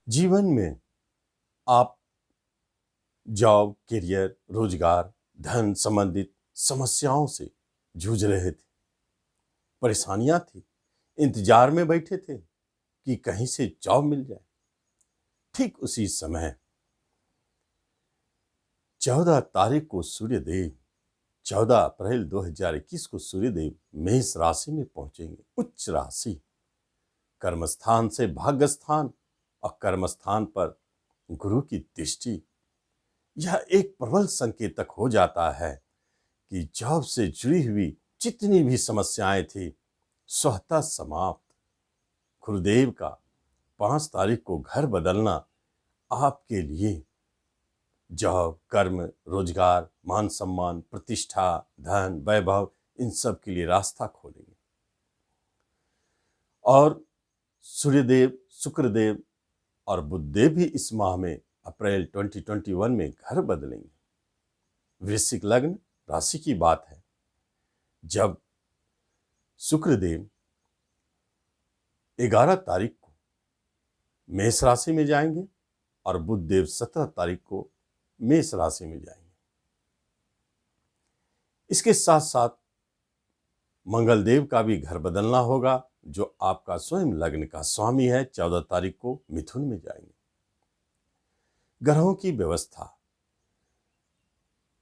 जीवन में आप जॉब, करियर, रोजगार, धन संबंधित समस्याओं से जूझ रहे थे। परेशानियां थी। इंतजार में बैठे थे कि कहीं से जॉब मिल जाए। ठीक उसी समय 14 तारीख को सूर्यदेव 14 अप्रैल 2021 को सूर्यदेव मेष राशि में पहुंचेंगे। उच्च राशि, कर्मस्थान से भाग्यस्थान और कर्मस्थान पर गुरु की दृष्टि। यह एक प्रबल संकेतक हो जाता है कि जॉब से जुड़ी हुई जितनी भी समस्याएं थी स्वतः समाप्त। गुरुदेव का 5 तारीख को घर बदलना आपके लिए जॉब, कर्म, रोजगार, मान सम्मान, प्रतिष्ठा, धन, वैभव, इन सब के लिए रास्ता खोलेंगे। और सूर्यदेव, शुक्रदेव और बुधदेव भी इस माह में अप्रैल 2021 में घर बदलेंगे। वृश्चिक लग्न राशि की बात है। जब शुक्रदेव 11 तारीख को मेष राशि में जाएंगे और बुधदेव 17 तारीख को मेष राशि में जाएंगे। इसके साथ साथ मंगलदेव का भी घर बदलना होगा, जो आपका स्वयं लग्न का स्वामी है। 14 तारीख को मिथुन में जाएंगे। ग्रहों की व्यवस्था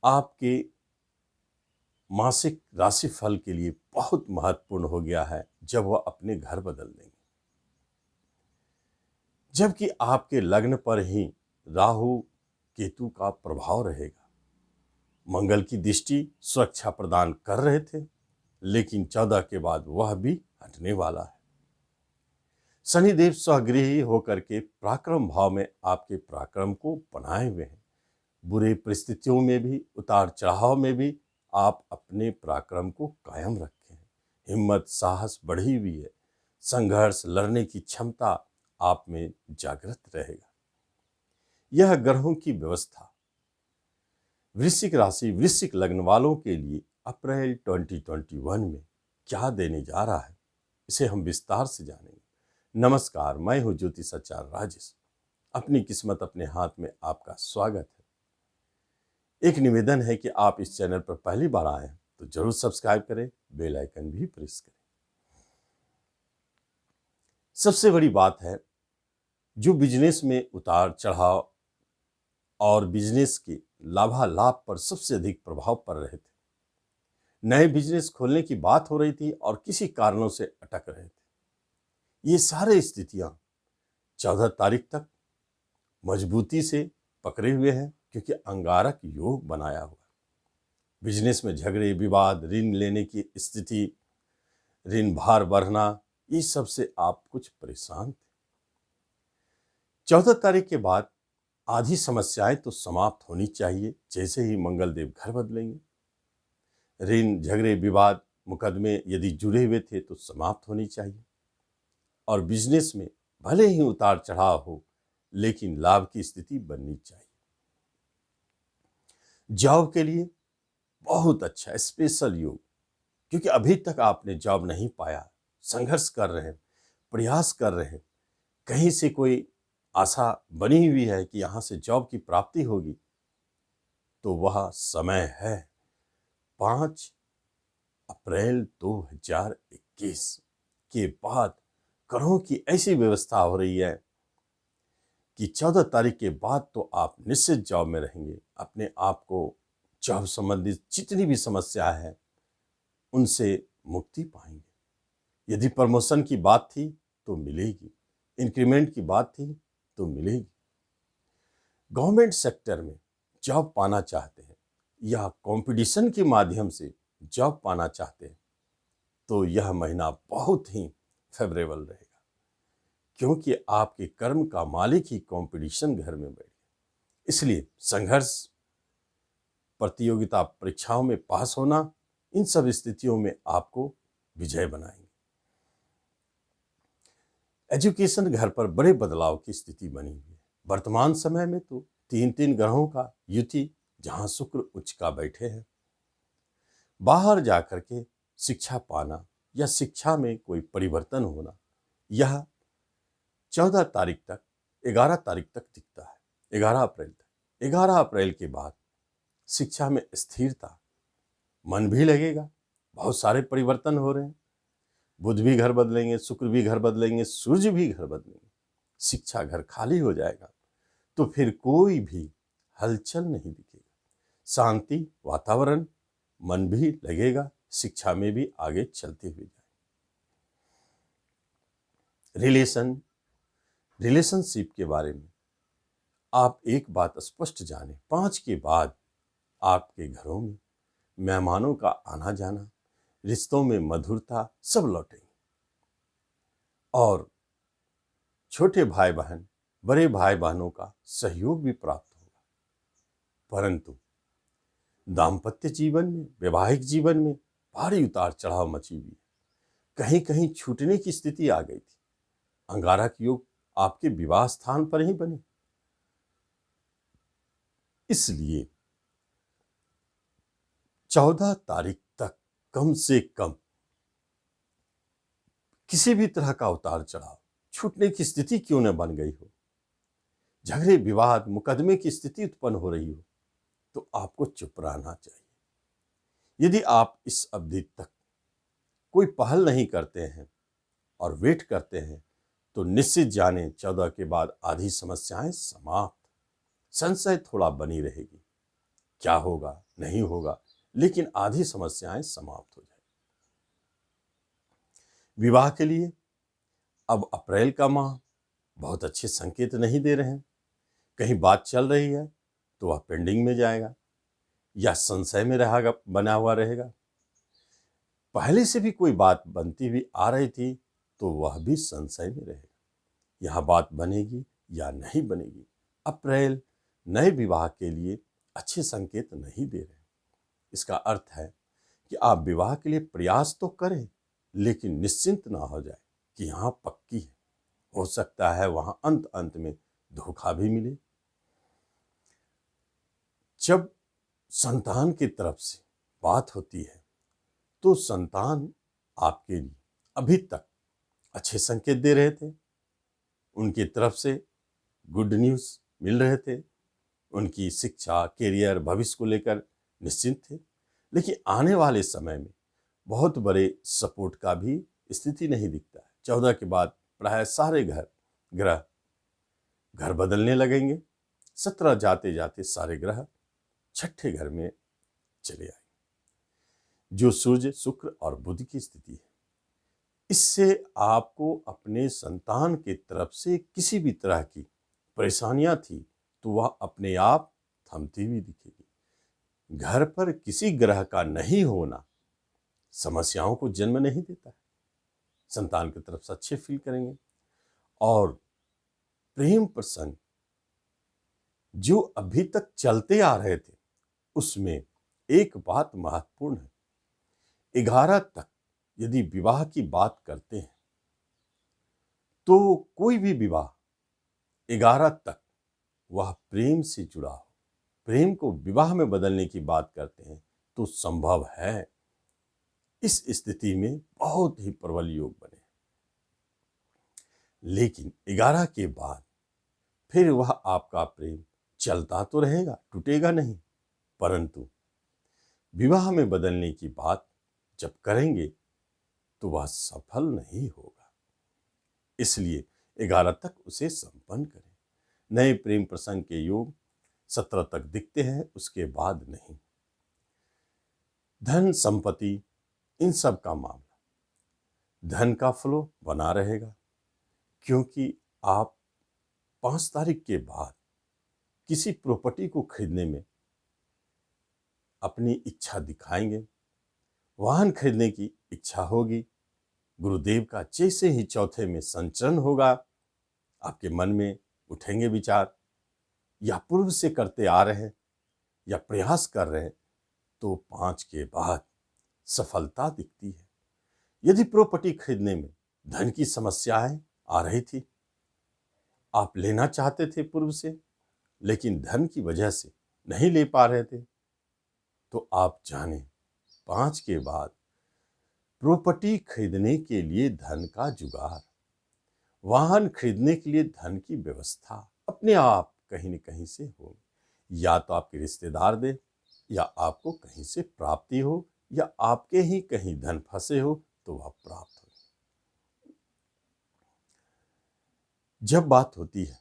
आपके मासिक राशिफल के लिए बहुत महत्वपूर्ण हो गया है जब वह अपने घर बदल देंगे। जबकि आपके लग्न पर ही राहु केतु का प्रभाव रहेगा। मंगल की दृष्टि सुरक्षा प्रदान कर रहे थे, लेकिन 14 के बाद वह भी हटने वाला है। शनिदेव स्वगृही होकर के पराक्रम भाव में आपके पराक्रम को बनाए हुए हैं। बुरे परिस्थितियों में भी, उतार चढ़ाव में भी आप अपने पराक्रम को कायम रखे हैं। हिम्मत, साहस बढ़ी हुई है। संघर्ष लड़ने की क्षमता आप में जागृत रहेगा। यह ग्रहों की व्यवस्था वृश्चिक राशि, वृश्चिक लग्न वालों के लिए अप्रैल 2021 में क्या देने जा रहा है, इसे हम विस्तार से जानेंगे। नमस्कार, मैं हूं ज्योतिषाचार्य राजेश। अपनी किस्मत अपने हाथ में आपका स्वागत है। एक निवेदन है कि आप इस चैनल पर पहली बार आए हैं तो जरूर सब्सक्राइब करें, बेल आइकन भी प्रेस करें। सबसे बड़ी बात है, जो बिजनेस में उतार चढ़ाव और बिजनेस के लाभालाभ पर सबसे अधिक प्रभाव पड़ रहे थे, नए बिजनेस खोलने की बात हो रही थी और किसी कारणों से अटक रहे थे, ये सारे स्थितियां 14 तारीख तक मजबूती से पकड़े हुए हैं, क्योंकि अंगारक योग बनाया हुआ है। बिजनेस में झगड़े, विवाद, ऋण लेने की स्थिति, ऋण भार बढ़ना, ये सब से आप कुछ परेशान थे। 14 तारीख के बाद आधी समस्याएं तो समाप्त होनी चाहिए। जैसे ही मंगलदेव घर बदलेंगे, ऋण, झगड़े, विवाद, मुकदमे यदि जुड़े हुए थे तो समाप्त होनी चाहिए। और बिजनेस में भले ही उतार चढ़ाव हो, लेकिन लाभ की स्थिति बननी चाहिए। जॉब के लिए बहुत अच्छा स्पेशल योग, क्योंकि अभी तक आपने जॉब नहीं पाया, संघर्ष कर रहे हैं, प्रयास कर रहे हैं, कहीं से कोई आशा बनी हुई है कि यहां से जॉब की प्राप्ति होगी, तो वह समय है 5 अप्रैल 2021 के बाद। ग्रहों की ऐसी व्यवस्था हो रही है कि 14 तारीख के बाद तो आप निश्चित जॉब में रहेंगे। अपने आप को जॉब संबंधित जितनी भी समस्या है उनसे मुक्ति पाएंगे। यदि प्रमोशन की बात थी तो मिलेगी, इंक्रीमेंट की बात थी तो मिलेगी। गवर्नमेंट सेक्टर में जॉब पाना चाहते हैं या कंपटीशन के माध्यम से जॉब पाना चाहते हैं, तो यह महीना बहुत ही फेवरेबल रहेगा, क्योंकि आपके कर्म का मालिक ही कंपटीशन घर में बैठे। इसलिए संघर्ष, प्रतियोगिता परीक्षाओं में पास होना, इन सब स्थितियों में आपको विजय बनाएंगे। एजुकेशन घर पर बड़े बदलाव की स्थिति बनी हुई है। वर्तमान समय में तो 3 ग्रहों का युति, जहां शुक्र उच्च का बैठे हैं। बाहर जाकर के शिक्षा पाना या शिक्षा में कोई परिवर्तन होना, यह 14 तारीख तक 11 तारीख तक दिखता है, 11 अप्रैल तक। 11 अप्रैल के बाद शिक्षा में स्थिरता, मन भी लगेगा, बहुत सारे परिवर्तन हो रहे हैं। बुध भी घर बदलेंगे, शुक्र भी घर बदलेंगे, सूर्य भी घर बदलेंगे, शिक्षा घर खाली हो जाएगा। तो फिर कोई भी हलचल नहीं दिखेगा, शांति वातावरण, मन भी लगेगा, शिक्षा में भी आगे चलते हुए जाए। रिलेशनशिप के बारे में आप एक बात स्पष्ट जाने, 5 के बाद आपके घरों में मेहमानों का आना जाना, रिश्तों में मधुरता सब लौटेंगे और छोटे भाई बहन बड़े भाई बहनों का सहयोग भी प्राप्त होगा। परंतु दाम्पत्य जीवन में, वैवाहिक जीवन में भारी उतार चढ़ाव मची हुई है। कहीं कहीं छूटने की स्थिति आ गई थी। अंगारक योग आपके विवाह स्थान पर ही बने, इसलिए 14 तारीख तक कम से कम किसी भी तरह का उतार चढ़ाव, छूटने की स्थिति क्यों न बन गई हो, झगड़े विवाद मुकदमे की स्थिति उत्पन्न हो रही हो, तो आपको चुप रहना चाहिए। यदि आप इस अवधि तक कोई पहल नहीं करते हैं और वेट करते हैं तो निश्चित जाने 14 के बाद आधी समस्याएं समाप्त। संशय थोड़ा बनी रहेगी, क्या होगा नहीं होगा, लेकिन आधी समस्याएं समाप्त हो जाएगी। विवाह के लिए अब अप्रैल का माह बहुत अच्छे संकेत नहीं दे रहे हैं। कहीं बात चल रही है तो वह पेंडिंग में जाएगा या संशय में रहेगा, बना हुआ रहेगा। पहले से भी कोई बात बनती हुई आ रही थी तो वह भी संशय में रहेगा, यह बात बनेगी या नहीं बनेगी। अप्रैल नए विवाह के लिए अच्छे संकेत नहीं दे रहे। इसका अर्थ है कि आप विवाह के लिए प्रयास तो करें, लेकिन निश्चिंत ना हो जाए कि यहाँ पक्की है। हो सकता है वहां अंत में धोखा भी मिले। जब संतान की तरफ से बात होती है तो संतान आपके लिए अभी तक अच्छे संकेत दे रहे थे, उनकी तरफ से गुड न्यूज़ मिल रहे थे, उनकी शिक्षा कैरियर भविष्य को लेकर निश्चिंत थे। लेकिन आने वाले समय में बहुत बड़े सपोर्ट का भी स्थिति नहीं दिखता है। 14 के बाद प्राय सारे ग्रह घर बदलने लगेंगे। 17 जाते जाते सारे ग्रह छठे घर में चले आए, जो सूर्य शुक्र और बुध की स्थिति है। इससे आपको अपने संतान के तरफ से किसी भी तरह की परेशानियां थी तो वह अपने आप थमती हुई दिखेगी। घर पर किसी ग्रह का नहीं होना समस्याओं को जन्म नहीं देता है। संतान की तरफ से अच्छे फील करेंगे। और प्रेम प्रसंग जो अभी तक चलते आ रहे थे उसमें एक बात महत्वपूर्ण है, 11 तक यदि विवाह की बात करते हैं तो कोई भी विवाह 11 तक वह प्रेम से जुड़ा हो, प्रेम को विवाह में बदलने की बात करते हैं तो संभव है। इस स्थिति में बहुत ही प्रबल योग बने। लेकिन 11 के बाद फिर वह आपका प्रेम चलता तो रहेगा, टूटेगा नहीं, परंतु विवाह में बदलने की बात जब करेंगे तो वह सफल नहीं होगा। इसलिए 11 तक उसे संपन्न करें। नए प्रेम प्रसंग के योग 17 तक दिखते हैं, उसके बाद नहीं। धन संपत्ति इन सब का मामला, धन का फ्लो बना रहेगा, क्योंकि आप 5 तारीख के बाद किसी प्रॉपर्टी को खरीदने में अपनी इच्छा दिखाएंगे, वाहन खरीदने की इच्छा होगी। गुरुदेव का जैसे ही चौथे में संचरण होगा, आपके मन में उठेंगे विचार, या पूर्व से करते आ रहे हैं या प्रयास कर रहे हैं, तो 5 के बाद सफलता दिखती है। यदि प्रॉपर्टी खरीदने में धन की समस्याएं आ रही थी, आप लेना चाहते थे पूर्व से, लेकिन धन की वजह से नहीं ले पा रहे थे, तो आप जाने 5 के बाद प्रॉपर्टी खरीदने के लिए धन का जुगाड़, वाहन खरीदने के लिए धन की व्यवस्था अपने आप कहीं न कहीं से होगी। या तो आपके रिश्तेदार दे, या आपको कहीं से प्राप्ति हो, या आपके ही कहीं धन फंसे हो तो वह प्राप्त हो। जब बात होती है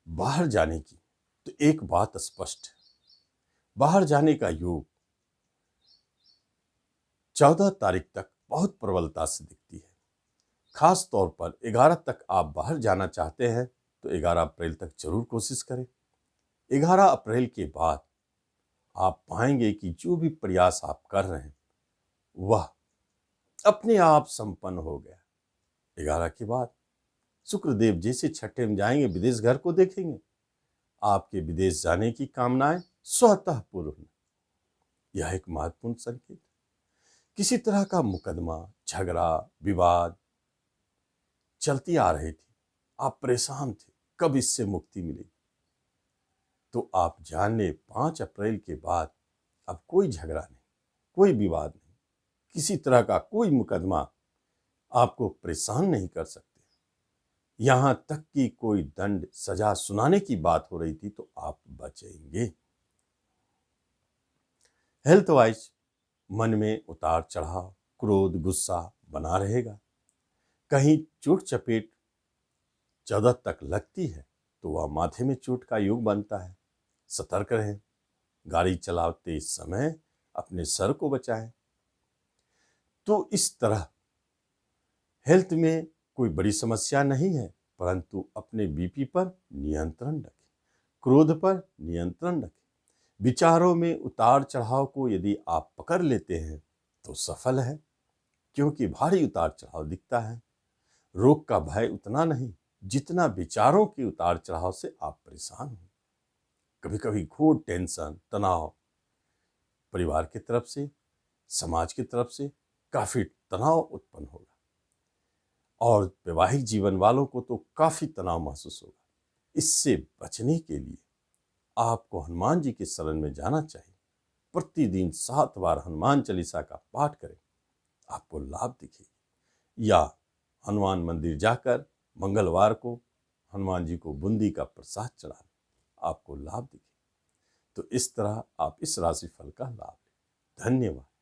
बाहर जाने की, तो एक बात स्पष्ट है, बाहर जाने का योग 14 तारीख तक बहुत प्रबलता से दिखती है। खास तौर पर 11 तक आप बाहर जाना चाहते हैं तो 11 अप्रैल तक जरूर कोशिश करें। 11 अप्रैल के बाद आप पाएंगे कि जो भी प्रयास आप कर रहे हैं वह अपने आप संपन्न हो गया। 11 के बाद शुक्रदेव जैसे छठे में जाएंगे, विदेश घर को देखेंगे, आपके विदेश जाने की कामनाएं स्वतः पूर्ण होंगी। यह एक महत्वपूर्ण संकेत। किसी तरह का मुकदमा, झगड़ा, विवाद चलती आ रही थी, आप परेशान थे, कब इससे मुक्ति मिलेगी, तो आप जान लें 5 अप्रैल के बाद अब कोई झगड़ा नहीं, कोई विवाद नहीं, किसी तरह का कोई मुकदमा आपको परेशान नहीं कर सकते। यहां तक कि कोई दंड सजा सुनाने की बात हो रही थी तो आप बचेंगे। हेल्थ वाइज मन में उतार चढ़ाव, क्रोध, गुस्सा बना रहेगा। कहीं चोट चपेट 14 तक लगती है तो वह माथे में चोट का योग बनता है। सतर्क रहें, गाड़ी चलाते समय अपने सर को बचाएं। तो इस तरह हेल्थ में कोई बड़ी समस्या नहीं है, परंतु अपने बीपी पर नियंत्रण रखें, क्रोध पर नियंत्रण रखें। विचारों में उतार चढ़ाव को यदि आप पकड़ लेते हैं तो सफल है, क्योंकि भारी उतार चढ़ाव दिखता है। रोग का भय उतना नहीं जितना विचारों के उतार चढ़ाव से आप परेशान हो। कभी कभी घोर टेंशन, तनाव परिवार की तरफ से, समाज की तरफ से काफी तनाव उत्पन्न होगा, और वैवाहिक जीवन वालों को तो काफी तनाव महसूस होगा। इससे बचने के लिए आपको हनुमान जी के शरण में जाना चाहिए। प्रतिदिन 7 बार हनुमान चालीसा का पाठ करें, आपको लाभ दिखेगा। या हनुमान मंदिर जाकर मंगलवार को हनुमान जी को बूंदी का प्रसाद चढ़ा, आपको लाभ दिखे। तो इस तरह आप इस राशिफल का लाभ लें। धन्यवाद।